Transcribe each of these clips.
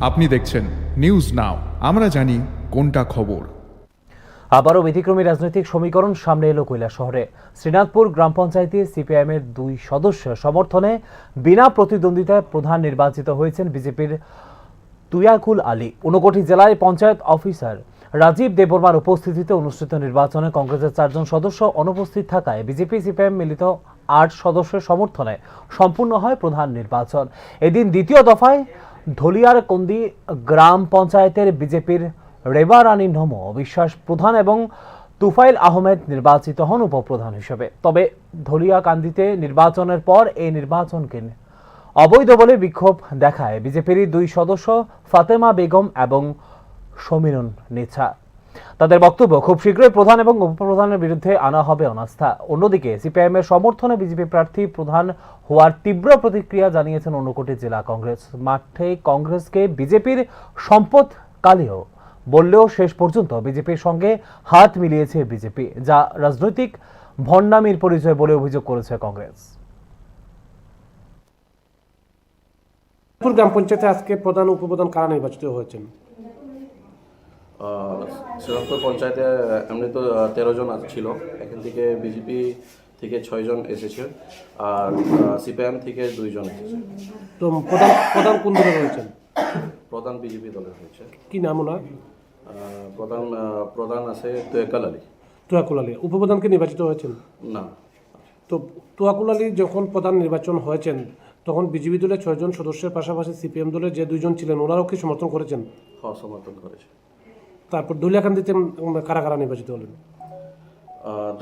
আপনি দেখছেন news now, আমরা জানি কোনটা খবর। আবারও ব্যতিক্রমী রাজনৈতিক সমীকরণ সামনে এলো কৈলাসহরে। শ্রীনাথপুর গ্রাম পঞ্চায়েতে সিপিআইএমের 2 সদস্যের সমর্থনে বিনা প্রতিদ্বন্দ্বিতায় প্রধান নির্বাচিত হয়েছেন বিজেপির তুয়াকুল আলী। ঊনকোটি জেলায় পঞ্চায়েত অফিসার রাজীব দেববর্মার উপস্থিতিতে অনুষ্ঠিত নির্বাচনে কংগ্রেসের 4 জন সদস্য অনুপস্থিত থাকায় বিজেপি সিপিআইএম মিলিত 8 সদস্যের সমর্থনে সম্পূর্ণ হয় প্রধান নির্বাচন। এদিন দ্বিতীয় দফায় ধলিয়ার কন্দি গ্রাম পঞ্চায়েতের বিজেপির রেবা রানী নম বিশ্বাস প্রধান এবং তুফাইল আহমেদ নির্বাচিত হন উপপ্রধান হিসেবে। তবে ধলিয়াকান্দিতে নির্বাচনের পর এই নির্বাচনকে অবৈধ বলে বিক্ষোভ দেখায় বিজেপির 2 সদস্য ফাতেমা বেগম এবং সমীরন নেছা। তাদের বক্তব্য, খুব শীঘ্রই প্রধান এবং উপপ্রধানের বিরুদ্ধে আনা হবে অনাস্থা। অন্যদিকে সিপিআইএম এর সমর্থনে বিজেপি প্রার্থী প্রধান হওয়ার তীব্র প্রতিক্রিয়া জানিয়েছেন ঊনকোটি জেলা কংগ্রেস। মাঠে কংগ্রেসকে বিজেপির সম্পদ কালীয় বললেও শেষ পর্যন্ত বিজেপির সঙ্গে হাত মিলিয়েছে বিজেপি, যা রাজনৈতিক ভণ্ডামির পরিচয় বলে অভিযোগ করেছে কংগ্রেস। গ্রাম পঞ্চায়েতে আজকে প্রধান উপপ্রধান কারা নির্বাচিত হয়েছেন? শ্রীরামপুর পঞ্চায়েতে এমনি তো 13 জন ছিল, এখান থেকে বিজেপি থেকে 6 জন এসেছে আর সিপিআইএম থেকে 2 জন এসেছে। তো প্রধান কোন দলে রয়েছেন? প্রধান বিজেপি দলের হয়েছে। কি নাম ওনার? প্রধান আছে তুয়াকুল আলী। তুয়াকুল আলী উপপ্রধানকে নির্বাচিত হয়েছেন? না। তো তুয়াকুল আলী যখন প্রধান নির্বাচন হয়েছেন তখন বিজেপি দলের 6 জন সদস্যের পাশাপাশি সিপিএম দলের যে 2 জন ছিলেন ওনারাও কি সমর্থন করেছেন? হ্যাঁ, সমর্থন করেছে। তারপর ধলিয়াকান্দিতে কারা কারা নির্বাচিত হলেন?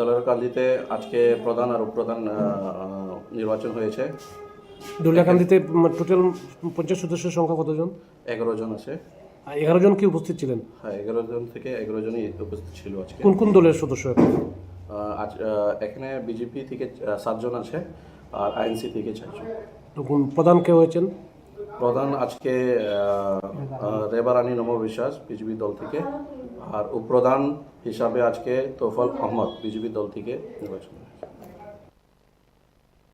দলেরকান্দিতে আজকে প্রধান আর উপপ্রধান নির্বাচন হয়েছে। ধলিয়াকান্দিতে টোটাল পঞ্চায়েত সদস্যের সংখ্যা কতজন? 11 জন আছে। 11 জন কি উপস্থিত ছিলেন? হ্যাঁ, 11 জন থেকে 11 জনই উপস্থিত ছিল আজকে। কোন কোন দলের সদস্য? এখানে বিজেপি থেকে 7 জন আছে আর আইএনসি থেকে 4 জন। তখন প্রধান কে হয়েছেন? প্রধান আজকে রেবা রানী নম বিশ্বাস বিজেপি দল থেকে, আর উপপ্রধান হিসাবে আজকে তোফাল আহমদ বিজেপি দল থেকে নির্বাচন।